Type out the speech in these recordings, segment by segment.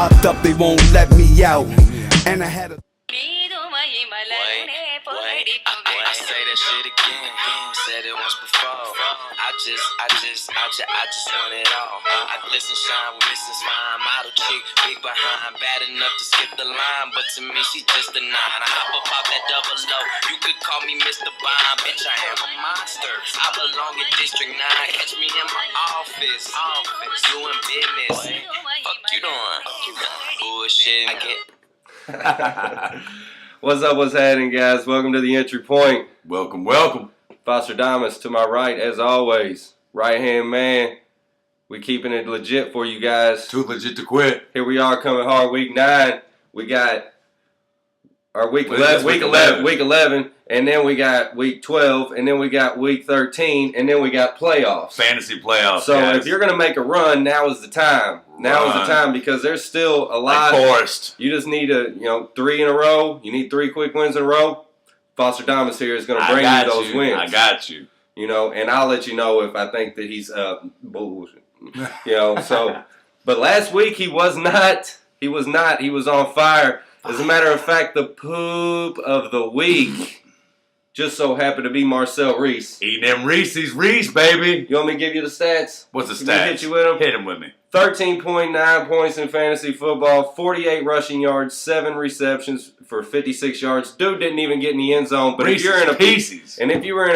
locked up, they won't let me out. And I had a I say that shit again. Said it once before. I just want it all. I glisten, shine with Mrs. Fine, model chick, big behind, bad enough to skip the line, but to me she just a 9. I hop up off that double low. You could call me Mr. Bond, bitch. I am a monster. I belong in District 9. Catch me in my office. Doing business. Fuck you doing? Bullshit. I get. What's up, what's happening, guys? Welcome to the entry point. Welcome, welcome. Fosterdamus to my right, as always. Right-hand man. We keeping it legit for you guys. Too legit to quit. Here we are coming hard, week 9. We got our week 11, and then we got week 12, and then we got week 13, and then we got playoffs. Fantasy playoffs, So guys. if you're going to make a run, now is the time. Now is the time because there's still a lot. Like Forrest. You just need 3 in a row. You need 3 quick wins in a row. Fosterdamus here is going to bring you those wins. I got you. And I'll let you know if I think that he's bullshit. But last week he was not. He was on fire. As a matter of fact, the poop of the week just so happened to be Marcel Reese. Eating them Reese's, baby. You want me to give you the stats? What's the Can stats? hit you with them? Hit them with me. 13.9 points in fantasy football, 48 rushing yards, 7 receptions for 56 yards. Dude didn't even get in the end zone. But if you were in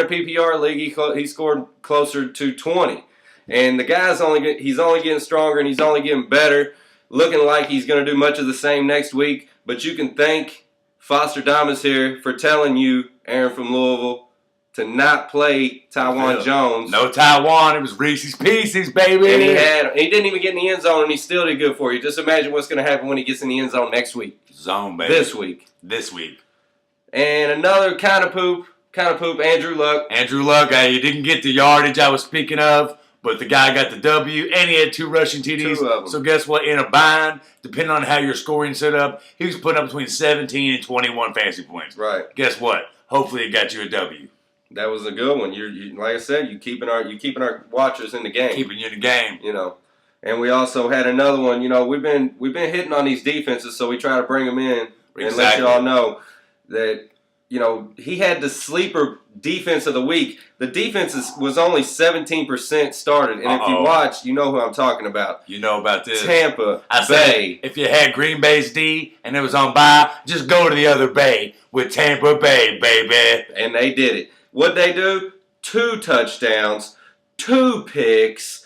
a PPR league, he scored closer to 20. And the guy's he's only getting stronger and he's only getting better. Looking like he's going to do much of the same next week. But you can thank Fosterdamus here for telling you, Aaron from Louisville, to not play Taiwan Jones. No Taiwan. It was Reese's Pieces, baby. And he didn't even get in the end zone, and he still did good for you. Just imagine what's going to happen when he gets in the end zone next week. Zone, baby. This week. And another kind of poop, Andrew Luck. He didn't get the yardage I was speaking of, but the guy got the W, and he had 2 rushing TDs. 2 of them. So guess what? In a bind, depending on how your scoring set up, he was putting up between 17 and 21 fantasy points. Right. Guess what? Hopefully it got you a W. That was a good one. You like I said, you keeping our watchers in the game. Keeping you in the game. And we also had another one. We've been hitting on these defenses, so we try to bring them in and let you all know that he had the sleeper defense of the week. The defense was only 17% started, and if you watch, you know who I'm talking about. You know about this. Tampa Bay. Bay. If you had Green Bay's D and it was on bye, just go to the other Bay with Tampa Bay, baby. And they did it. What'd they do? 2 touchdowns, 2 picks,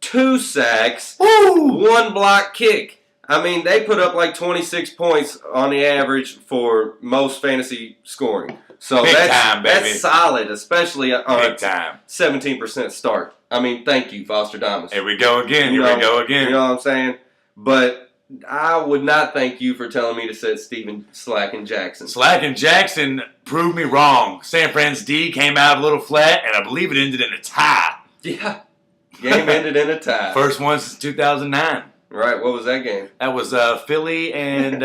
2 sacks, 1 block kick. I mean, they put up like 26 points on the average for most fantasy scoring. So that's solid, especially on a 17% start. I mean, thank you, Fosterdamus. Here we go again. You know what I'm saying? But I would not thank you for telling me to set Steven Slack and Jackson. Slack and Jackson proved me wrong. San Fran's D came out a little flat, and I believe it ended in a tie. Yeah. Game ended in a tie. First one since 2009. Right. What was that game? That was Philly and...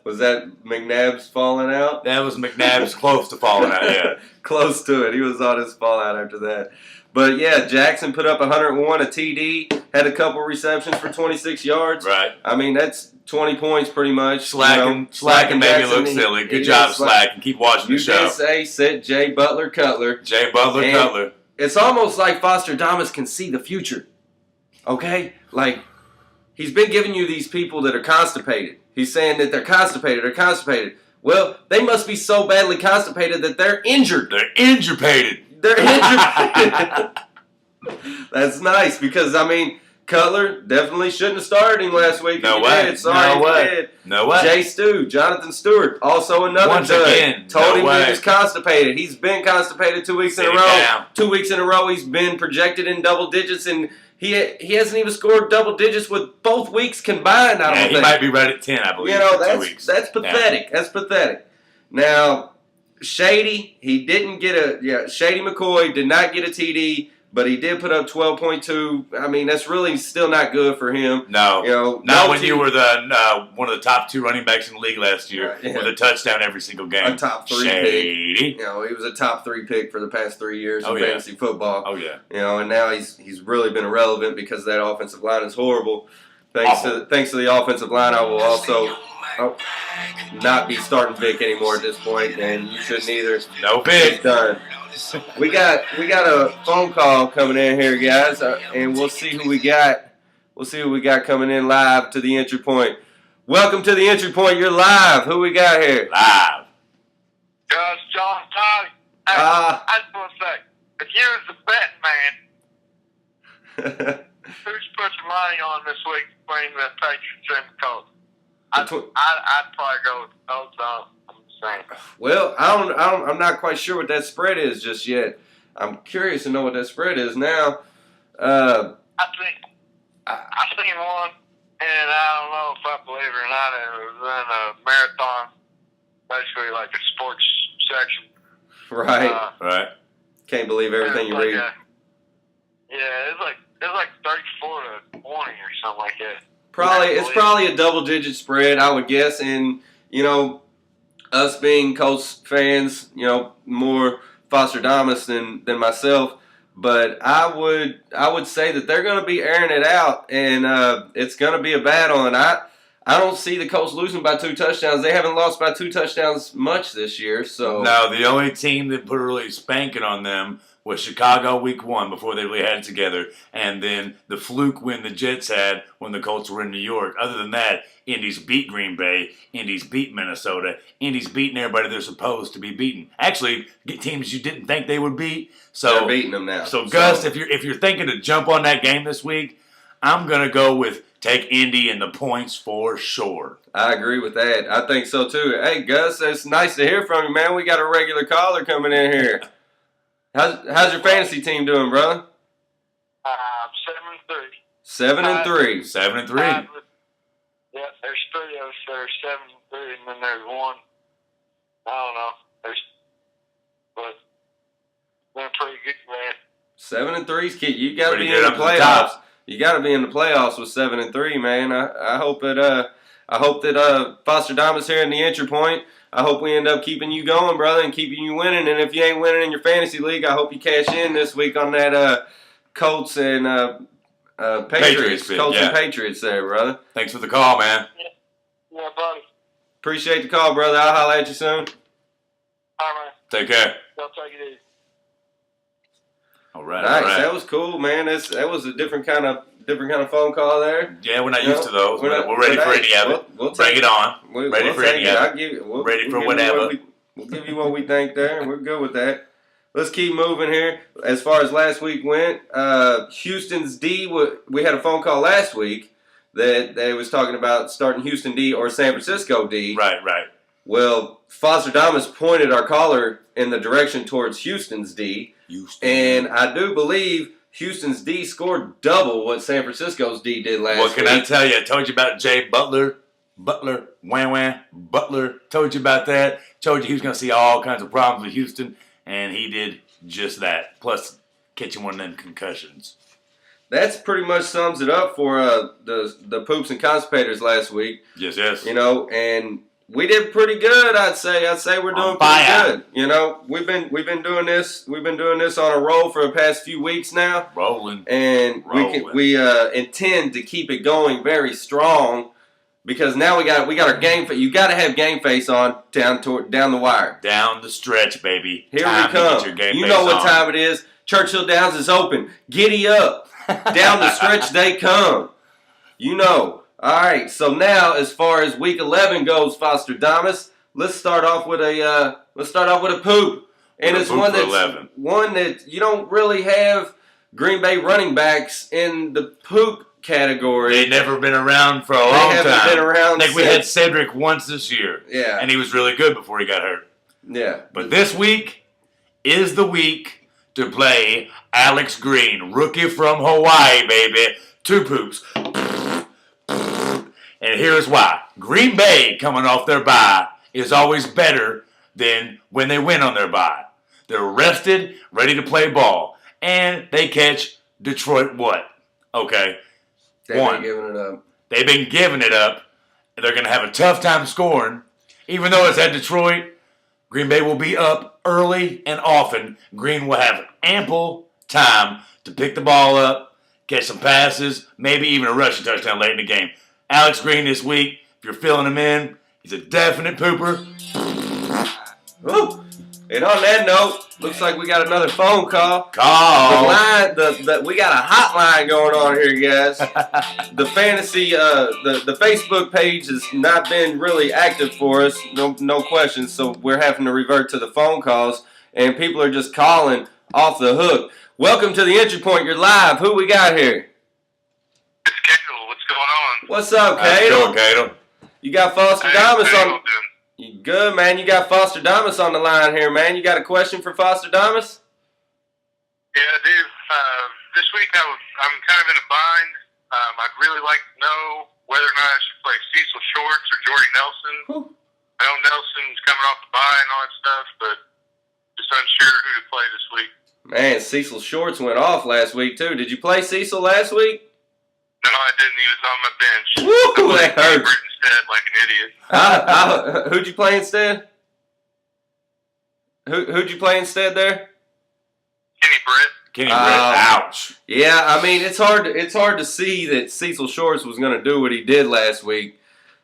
was that McNabb's falling out? That was McNabb's close to falling out, yeah. Close to it. He was on his fallout after that. But, yeah, Jackson put up 101, a TD, had a couple receptions for 26 yards. Right. I mean, that's 20 points pretty much. Slack and made me look silly. Good job, Slack, and keep watching the show. You did say sit Jay Butler-Cutler. Cutler. It's almost like Fosterdamus can see the future. Okay? Like, he's been giving you these people that are constipated. He's saying that they're constipated. Well, they must be so badly constipated that they're injured. They're injured-pated. That's nice because, I mean, Cutler definitely shouldn't have started him last week. No way. No way. Jay Jonathan Stewart, also another Once again, told him he was constipated. He's been constipated 2 weeks in a row. Down. 2 weeks in a row he's been projected in double digits, and he hasn't even scored double digits with both weeks combined, I don't think. He might be right at 10, I believe, that's pathetic. Yeah. That's pathetic. Now, Shady, Shady McCoy did not get a TD, but he did put up 12.2. I mean, that's really still not good for him. No. Not when you were one of the top 2 running backs in the league last year with a touchdown every single game. A top 3 Shady. pick. He was a top 3 pick for the past 3 years in fantasy football. Oh, yeah. And now he's really been irrelevant because that offensive line is horrible. Thanks to the offensive line, I will also not be starting Vic anymore at this point, and you shouldn't either. No Vic. It's done. We got a phone call coming in here, guys, and we'll see who we got. We'll see who we got coming in live to the entry point. Welcome to the entry point. You're live. Who we got here? Live. John Tommy. Hey, I just want to say, if you was the betting man, who's put your money on this week between the Patriots and the Colts? I'd probably go with the Colts. I'm just saying. Well, I'm not quite sure what that spread is just yet. I'm curious to know what that spread is now. I seen one, and I don't know if I believe it or not. It was in a marathon, basically like a sports section. Right. Right. Can't believe everything you read. It's like 34 to 20 or something like that. It's probably a double-digit spread, I would guess. And us being Colts fans, more Fosterdamus than myself. But I would say that they're going to be airing it out, and it's going to be a battle. And I don't see the Colts losing by 2 touchdowns. They haven't lost by 2 touchdowns much this year. So no, the only team that put a really spanking on them was Chicago week 1 before they really had it together, and then the fluke win the Jets had when the Colts were in New York. Other than that, Indy's beat Green Bay, Indy's beat Minnesota, Indy's beating everybody they're supposed to be beating. Actually, teams you didn't think they would beat. So they're beating them now. So Gus, if you're thinking to jump on that game this week, I'm gonna go with take Indy and the points for sure. I agree with that. I think so too. Hey Gus, it's nice to hear from you, man. We got a regular caller coming in here. How's your fantasy team doing, brother? 7-3. 7-3. 7-3. Yeah, there's 3 of us that are 7-3, and then there's one. I don't know. But they're pretty good, man. 7-3's kid. You got to Pretty be in good the up to the playoffs. top. You got to be in the playoffs with 7-3, man. I hope that Fosterdamus here in the entry point. I hope we end up keeping you going, brother, and keeping you winning. And if you ain't winning in your fantasy league, I hope you cash in this week on that Colts and Patriots. Colts and Patriots there, brother. Thanks for the call, man. Yeah, buddy. Appreciate the call, brother. I'll holler at you soon. All right, man. Take care. Y'all take it easy. All right. Nice. All right. That was cool, man. That was a different kind of phone call there. Yeah, we're not used to those. We're ready for any of it. We'll Bring it on. Ready for any of it. Ready for whatever. We'll give you what we think there, and we're good with that. Let's keep moving here. As far as last week went, Houston's D, we had a phone call last week that they was talking about starting Houston D or San Francisco D. Right. Well, Fosterdamus pointed our caller in the direction towards Houston's D. And I do believe Houston's D scored double what San Francisco's D did last week. What can I tell you? I told you about Jay Butler. Butler. Told you about that. Told you he was going to see all kinds of problems with Houston, and he did just that. Plus, catching one of them concussions. That's pretty much sums it up for the Poops and Constipators last week. Yes. And we did pretty good, I'd say. We're doing pretty good. We've been doing this. We've been doing this on a roll for the past few weeks now. Rolling. And we intend to keep it going very strong because now we got our game. You got to have game face on down the wire. Down the stretch, baby. Here we come. You know what time it is. Churchill Downs is open. Giddy up. Down the stretch they come. All right, so now as far as Week 11 goes, Fosterdamus, let's start off with a poop, and it's one that you don't really have Green Bay running backs in the poop category. They've never been around for a long time. They haven't been around. We had Cedric once this year, and he was really good before he got hurt. Yeah, but this week is the week to play Alex Green, rookie from Hawaii, baby. 2 poops. And here's why. Green Bay, coming off their bye, is always better than when they win on their bye. They're rested, ready to play ball. And they catch Detroit what? Okay. They've been giving it up. They've been giving it up. And they're going to have a tough time scoring. Even though it's at Detroit, Green Bay will be up early and often. Green will have ample time to pick the ball up, catch some passes, maybe even a rushing touchdown late in the game. Alex Green this week, if you're filling him in, he's a definite pooper. Woo. And on that note, looks like we got another phone call. We got a hotline going on here, guys. The fantasy, the Facebook page has not been really active for us, no questions. So we're having to revert to the phone calls, and people are just calling off the hook. Welcome to the entry point. You're live. Who we got here? It's Cato. What's going on? What's up, How's it Cato? going, Cato? You got Fosterdamus How on. you doing? You good, man? You got Fosterdamus on the line here, man. You got a question for Fosterdamus? Yeah, I do. This week I'm kind of in a bind. I'd really like to know whether or not I should play Cecil Shorts or Jordy Nelson. I know Nelson's coming off the bye and all that stuff, but just unsure who to play this week. Man, Cecil Shorts went off last week, too. Did you play Cecil last week? No, I didn't. He was on my bench. Woo, I that played hurts. instead like an idiot. Who'd you play instead? Who'd you play instead there? Kenny Britt. Kenny Britt, ouch. Yeah, I mean it's hard to see that Cecil Shorts was going to do what he did last week,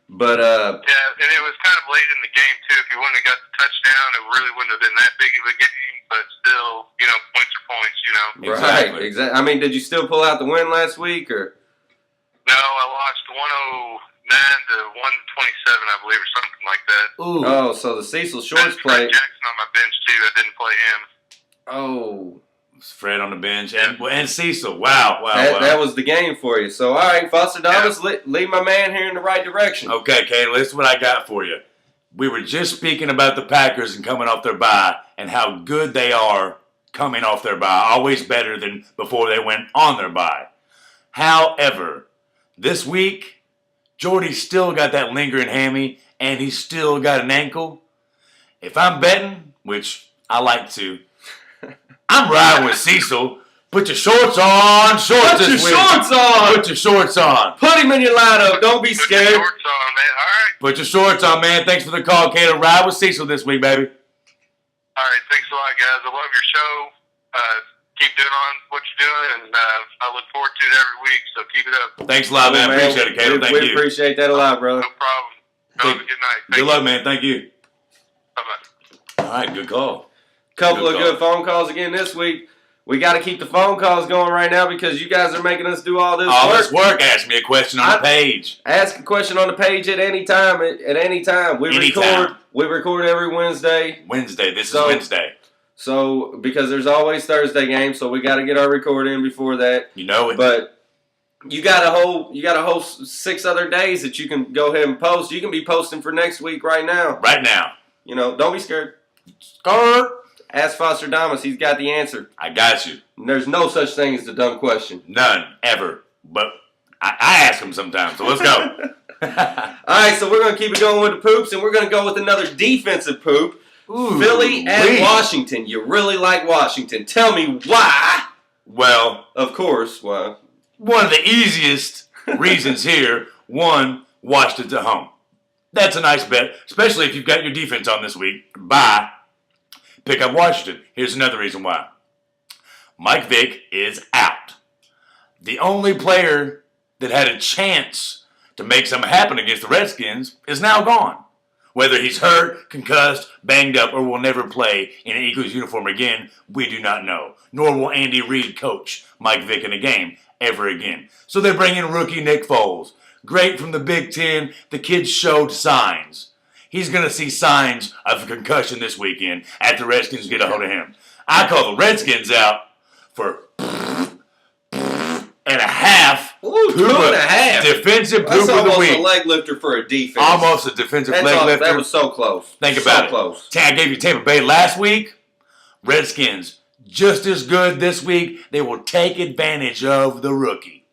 but Yeah, and it was kind of late in the game too. If he wouldn't have got the touchdown, it really wouldn't have been that big of a game. But still, points are points. Right, exactly. I mean, did you still pull out the win last week or? No, I lost 109 to 127, I believe, or something like that. Ooh. Oh, so the Cecil Shorts Fred play. Jackson on my bench too. I didn't play him. Oh. Fred on the bench and Cecil. Wow. That was the game for you. So, all right, Fosterdamus, lead my man here in the right direction. Okay, Cato, this is what I got for you. We were just speaking about the Packers and coming off their bye and how good they are coming off their bye. Always better than before they went on their bye. However, this week, Jordy's still got that lingering hammy and he's still got an ankle. If I'm betting, which I like to, I'm riding with Cecil. Put your shorts on. Put your shorts on. Put your shorts on. Put him in your lineup. Don't be Put scared. your shorts on, man. All right. Put your shorts on, man. Thanks for the call, Cato. Ride with Cecil this week, baby. All right. Thanks a lot, guys. I love your show. Keep doing on what you're doing, and I look forward to it every week, so keep it up. Thanks a lot, man. Appreciate it, Cato. Thank we you. appreciate that a lot, brother. No problem. Have a good night. Good luck, man. Thank you. Bye-bye. All right, good call. Couple of good phone calls again this week. We got to keep the phone calls going right now because you guys are making us do all this All work. this work. Ask me a question on the page. Ask a question on the page at any time. At any time. We record every Wednesday. This is Wednesday. So because there's always Thursday games, so we got to get our record in before that. You know it. But you got a whole 6 other days that you can go ahead and post. You can be posting for next week right now. Right now. Don't be scared. Ask Fosterdamus. He's got the answer. I got you. There's no such thing as a dumb question. None. Ever. But I ask him sometimes, so let's go. All right, so we're going to keep it going with the poops, and we're going to go with another defensive poop. Ooh, Philly at Washington. You really like Washington. Tell me why. Well, of course, why. One of the easiest reasons here, Washington's at home. That's a nice bet, especially if you've got your defense on this week. Bye. Pick up Washington. Here's another reason why. Mike Vick is out. The only player that had a chance to make something happen against the Redskins is now gone. Whether he's hurt, concussed, banged up, or will never play in an Eagles uniform again, we do not know. Nor will Andy Reid coach Mike Vick in a game ever again. So they bring in rookie Nick Foles. Great from the Big Ten. The kid showed signs. He's going to see signs of a concussion this weekend after the Redskins get a hold of him. I call the Redskins out for and a half. Ooh, 2.5. Defensive poop That's of the almost week. a leg lifter for a defense. Almost a defensive leg lifter. That was so close. Think about it. Close. I gave you Tampa Bay last week. Redskins, just as good this week. They will take advantage of the rookie.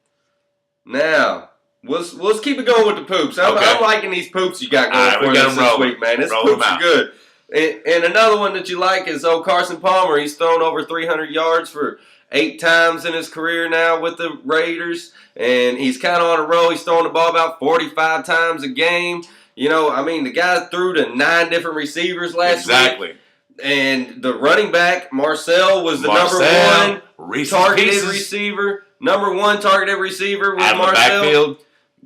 Now, let's keep it going with the poops. I'm liking these poops you got going for us this week, man. This poops are good. And another one that you like is Carson Palmer. He's thrown over 300 yards for 8 times in his career now with the Raiders, and he's kind of on a roll. He's throwing the ball about 45 times a game. The guy threw to 9 different receivers last week. Exactly. And the running back, Marcel, was the number 1 targeted receiver, number one targeted receiver with out of the Marcel. backfield.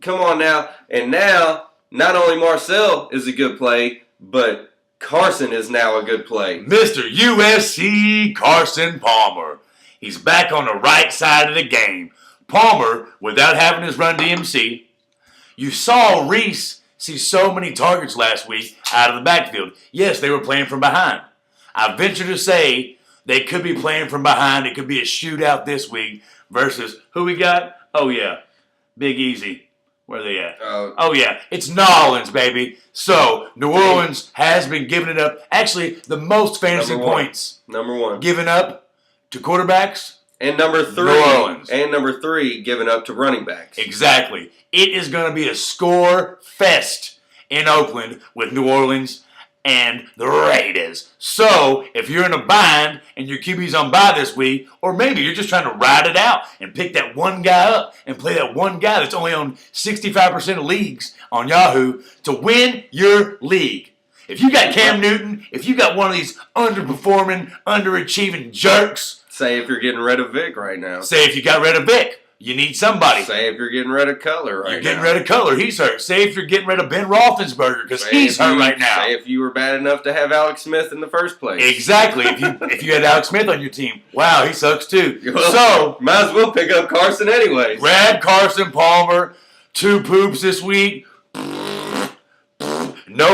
Come on now. And now, not only Marcel is a good play, but Carson is now a good play. Mr. USC Carson Palmer. He's back on the right side of the game. Palmer, without having his run DMC, you saw Reese see so many targets last week out of the backfield. Yes, they were playing from behind. I venture to say they could be playing from behind. It could be a shootout this week versus who we got? Oh, yeah, Big Easy. Where are they at? Oh, yeah, it's New Orleans, baby. So, New Orleans has been giving it up. Actually, the most fantasy points. Number one. Given up to quarterbacks. And number three. New Orleans. And number three, given up to running backs. Exactly. It is going to be a score fest in Oakland with New Orleans and the Raiders. So, if you're in a bind and your QB's on bye this week, or maybe you're just trying to ride it out and pick that one guy up and play that one guy that's only on 65% of leagues on Yahoo to win your league. If you got Cam Newton, if you got one of these underperforming, underachieving jerks. Say if you're getting rid of Vic right now. Say if you got rid of Vic. You need somebody. Say if you're getting rid of Cutler right now. You're getting rid of Cutler. He's hurt. Say if you're getting rid of Ben Roethlisberger because he's hurt right now. Say if you were bad enough to have Alex Smith in the first place. Exactly. If you had Alex Smith on your team, wow, he sucks too. Well, so might as well pick up Carson anyways. Grab Carson Palmer. 2 poops this week. No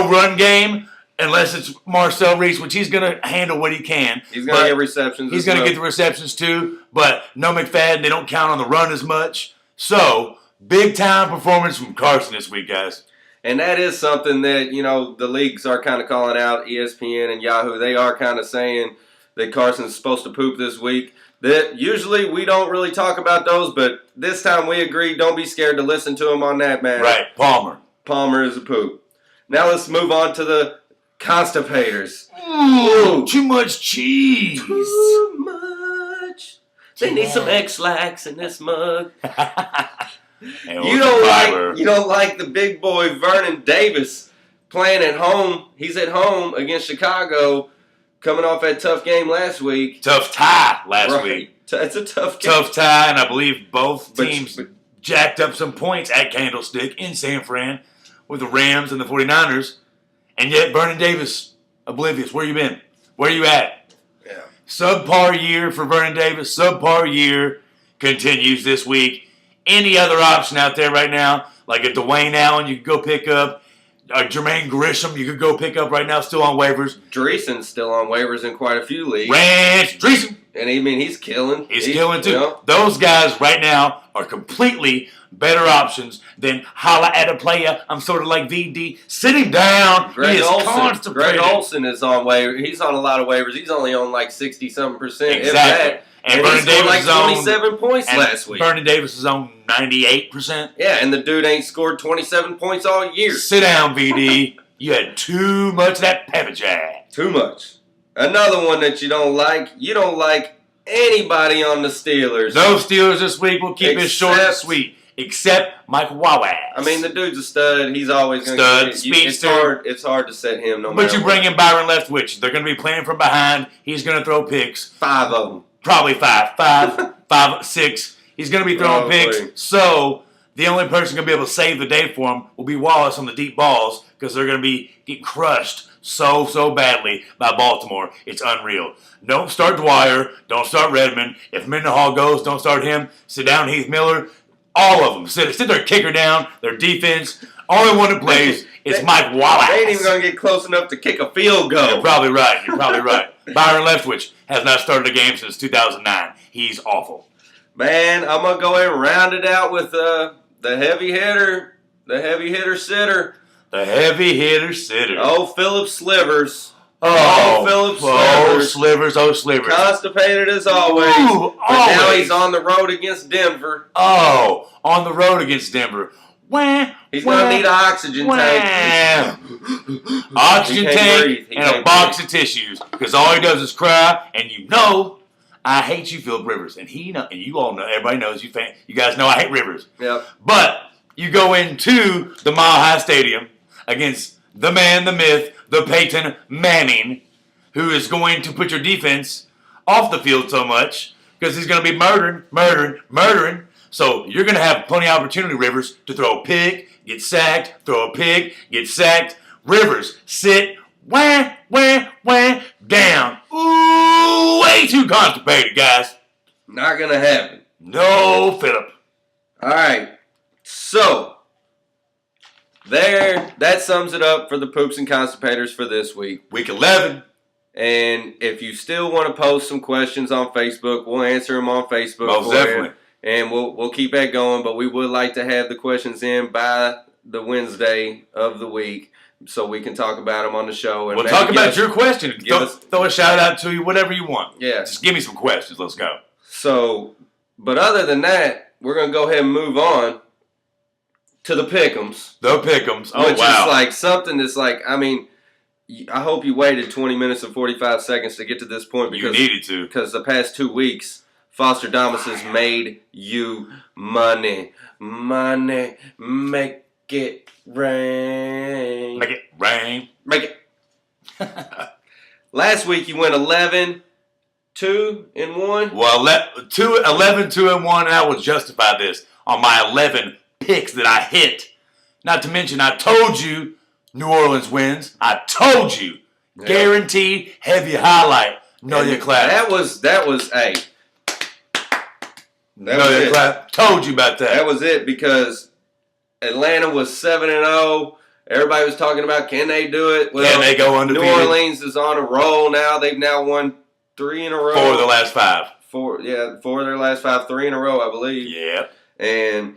run game. Unless it's Marcel Reese, which he's going to handle what he can. He's going to get receptions. He's going to get the receptions too. But no McFadden. They don't count on the run as much. So, big time performance from Carson this week, guys. And that is something that, the leagues are kind of calling out. ESPN and Yahoo, they are kind of saying that Carson's supposed to poop this week. That usually we don't really talk about those, but this time we agree. Don't be scared to listen to him on that, man. Right, Palmer. Palmer is a poop. Now let's move on to the constipators. Ooh, too much cheese. Too much. They need some X-Lax in this mug. You don't like the big boy Vernon Davis playing at home. He's at home against Chicago, coming off that tough game last week. Tough tie last week. It's a tough game. Tough tie, and I believe both teams jacked up some points at Candlestick in San Fran with the Rams and the 49ers. And yet, Vernon Davis, oblivious. Where you been? Where you at? Yeah. Subpar year for Vernon Davis. Subpar year continues this week. Any other option out there right now, like a Dwayne Allen, you could go pick up. Jermaine Grisham, you could go pick up right now, still on waivers. Dreesen's still on waivers in quite a few leagues. Ranch Dreesen. And he's killing. He's killing too. Those guys right now are completely better options than holla at a player. I'm sort of like VD. Sitting down. Greg Olsen is on waivers. He's on a lot of waivers. He's only on like 60-something%. Exactly. And Vernon Davis like 27 points last week. Vernon Davis is on 98%. Yeah, and the dude ain't scored 27 points all year. Sit down, VD. You had too much of that pepper jack. Too much. Another one that you don't like. You don't like anybody on the Steelers. No Steelers this week. We'll keep it short and sweet. Except Mike Wawas. I mean, the dude's a stud. He's always going to get speedster. It's hard to set him no matter But you bring in Byron Leftwich. They're going to be playing from behind. He's going to throw picks. 5 of them. Probably 5. 5, 6. He's going to be throwing picks. So the only person going to be able to save the day for him will be Wallace on the deep balls because they're going to be getting crushed so badly by Baltimore. It's unreal. Don't start Dwyer. Don't start Redmond. If Mendenhall goes, don't start him. Sit down Heath Miller. All of them. Sit their kicker down. Their defense. Only one that plays is Mike Wallace. They ain't even going to get close enough to kick a field goal. You're probably right. Byron Leftwich has not started a game since 2009. He's awful. Man, I'm going to go ahead and round it out with the heavy hitter. The heavy hitter sitter. The heavy hitter sitter. Oh, Philip Slivers. Philip Slivers. Oh, Slivers. Constipated as always. Ooh, but now he's on the road against Denver. Oh, on the road against Denver. He's going to need an oxygen tank. Oxygen tank and a box of tissues. Because all he does is cry. And I hate you, Philip Rivers. And you all know, everybody knows, you guys know I hate Rivers. Yep. But you go into the Mile High Stadium against the man, the myth, the Peyton Manning, who is going to put your defense off the field so much because he's going to be murdering. So you're going to have plenty of opportunity, Rivers, to throw a pick, get sacked, throw a pick, get sacked. Rivers, sit, wah, down. Ooh, way too constipated, guys. Not going to happen. No, Phillip. All right. So, that sums it up for the Poops and Constipators for this week. Week 11. And if you still want to post some questions on Facebook, we'll answer them on Facebook. Most definitely. And we'll keep that going, but we would like to have the questions in by the Wednesday of the week so we can talk about them on the show. And we'll talk about your question. Throw a shout out to you, whatever you want. Yeah. Just give me some questions. Let's go. So, but other than that, we're going to go ahead and move on to the Pick'ems. The Pick'ems. Oh, which wow. is like something that's like, I mean, I hope you waited 20 minutes and 45 seconds to get to this point. Because, you needed to. Because the past 2 weeks, Fosterdamus has made you money. Money. Make it rain. Make it rain. Make it. Last week you went 11, 2, and 1. Well, 11, 2, and 1, and I will justify this on my 11 picks that I hit. Not to mention, I told you New Orleans wins. I told you. Yeah. Guaranteed heavy highlight. Know your clap. That was a. Know your clap. Told you about that. That was it because Atlanta was 7-0. Everybody was talking about can they do it? Well, can they go undefeated? New Orleans is on a roll now. They've now won 3 in a row. 4 of the last 5. 4 of their last 5, 3 in a row, I believe. Yeah. And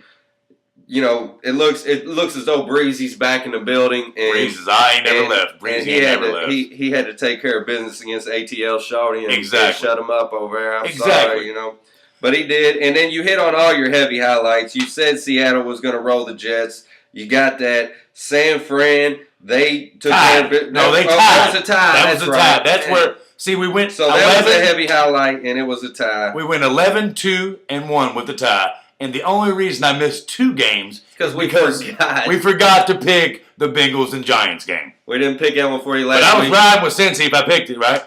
you know, it looks as though Breezy's back in the building. And Breezy's never left. Breezy never left. He had to take care of business against ATL Shawty and shut him up over there. I'm sorry, you know. But he did. And then you hit on all your heavy highlights. You said Seattle was going to roll the Jets. You got that. San Fran, they took care of it. No, they tied. That was a tie. That was a tie. That's where, see, we went so 11. That was a heavy highlight, and it was a tie. We went 11, 2, and 1 with the tie. And the only reason I missed 2 games because we forgot to pick the Bengals and Giants game. We didn't pick that one for you last week. But I was riding with Cincy if I picked it, right?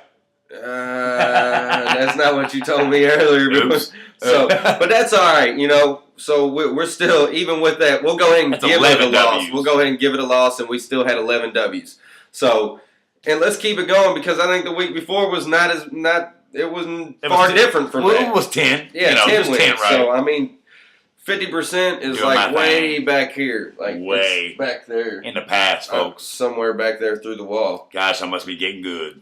That's not what you told me earlier. But that's all right, you know. So we're still, even with that, we'll go ahead and give it a loss. We'll go ahead and give it a loss, and we still had 11 W's. So, and let's keep it going because I think the week before was it wasn't far different from that. It was 10. Yeah, 10 wins. 10, right? So, I mean, 50% is like way back here. Like way back there. In the past, folks. Somewhere back there through the wall. Gosh, I must be getting good.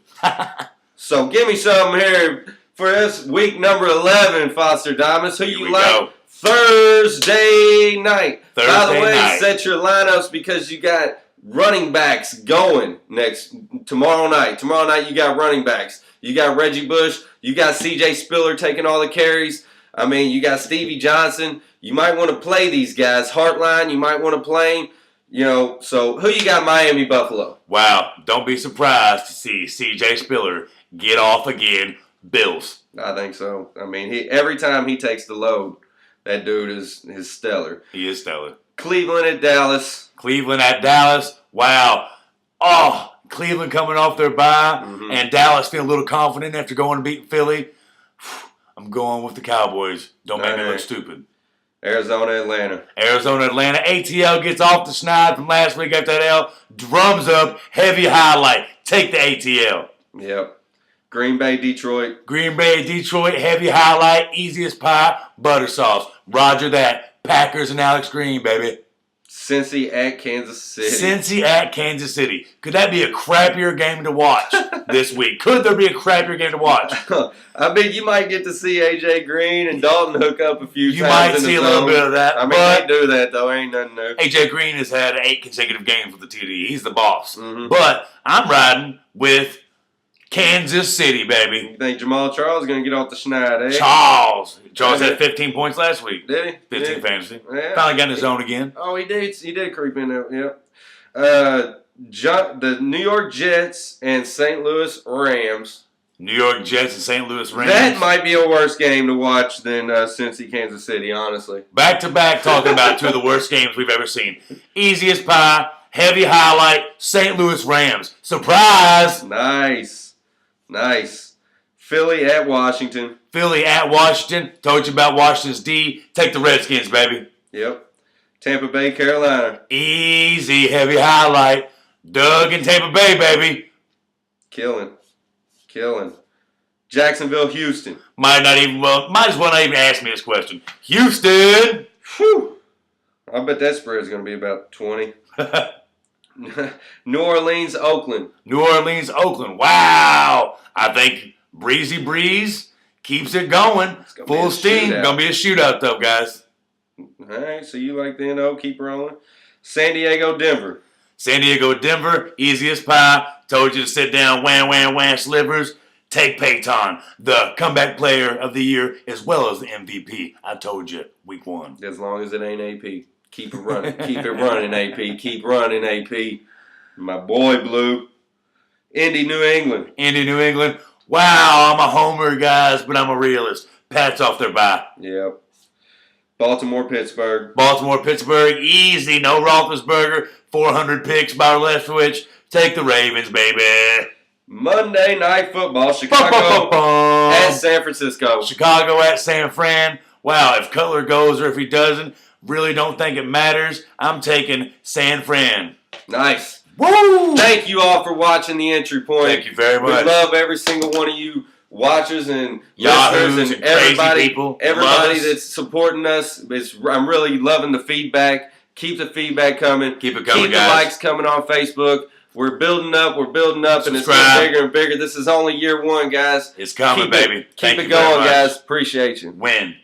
So give me something here for this week number 11, Fosterdamus. Who you like? Go. Thursday night. By the way, night. set your lineups because you got running backs going tomorrow night. Tomorrow night you got running backs. You got Reggie Bush. You got C.J. Spiller taking all the carries. I mean, you got Stevie Johnson. You might want to play these guys. Hartline, you might want to play him. You know, so who you got Miami, Buffalo? Wow, don't be surprised to see C.J. Spiller get off again. Bills. I think so. I mean, every time he takes the load, that dude is stellar. He is stellar. Cleveland at Dallas. Wow. Oh, Cleveland coming off their bye, and Dallas feeling a little confident after going and beating Philly. I'm going with the Cowboys. Don't make me look stupid. Arizona, Atlanta. ATL gets off the schneid from last week after that L. Drums up. Heavy highlight. Take the ATL. Yep. Green Bay, Detroit. Heavy highlight. Easiest pie. Butter sauce. Roger that. Packers and Alex Green, baby. Cincy at Kansas City. Could that be a crappier game to watch this week? Could there be a crappier game to watch? I mean, you might get to see A.J. Green and Dalton hook up a few times. You might see a little bit of that. I mean, they do that, though. Ain't nothing new. A.J. Green has had 8 consecutive games with the TD. He's the boss. But I'm riding with Kansas City, baby. You think Jamal Charles is going to get off the schneid, eh? Charles had 15 points last week. Did he? 15 fantasy. Yeah. Finally got in his zone again. Oh, he did. He did creep in there, yeah. The New York Jets and St. Louis Rams. New York Jets and St. Louis Rams. That might be a worse game to watch than Cincy, Kansas City, honestly. Back-to-back talking about 2 of the worst games we've ever seen. Easiest pie, heavy highlight, St. Louis Rams. Surprise! Nice. Philly at Washington. Philly at Washington. Told you about Washington's D. Take the Redskins, baby. Yep. Tampa Bay, Carolina. Easy, heavy highlight. Doug in Tampa Bay, baby. Killing. Jacksonville, Houston. Might as well not even ask me this question. Houston. Whew. I bet that spread is going to be about 20. New Orleans, Oakland. New Orleans, Oakland. Wow. I think Breezy Breeze keeps it going. Full steam. Going to be a shootout, though, guys. All right, so you like the NO. Keep rolling. San Diego, Denver. San Diego, Denver. Easy as pie. Told you to sit down. Wham, slivers. Take Peyton, the comeback player of the year, as well as the MVP. I told you, week 1. As long as it ain't AP. Keep it running. Keep it running, AP. Keep running, AP. My boy, Blue. Indy, New England. Wow, I'm a homer, guys, but I'm a realist. Pats off their bye. Yep. Baltimore, Pittsburgh. Easy. No Roethlisberger. 400 picks by Leftwich. Take the Ravens, baby. Monday Night Football, Chicago at San Francisco. Chicago at San Fran. Wow, if Cutler goes or if he doesn't, really don't think it matters. I'm taking San Fran. Nice. Woo! Thank you all for watching the Entry Point. Thank you very much. We love every single one of you watchers and Yahoos listeners and everybody that's supporting us. I'm really loving the feedback. Keep the feedback coming. Keep it coming, Keep guys. the likes coming on Facebook. We're building up, and it's getting bigger and bigger. This is only year 1, guys. It's coming, baby. Keep it going, guys. Appreciate you. Win.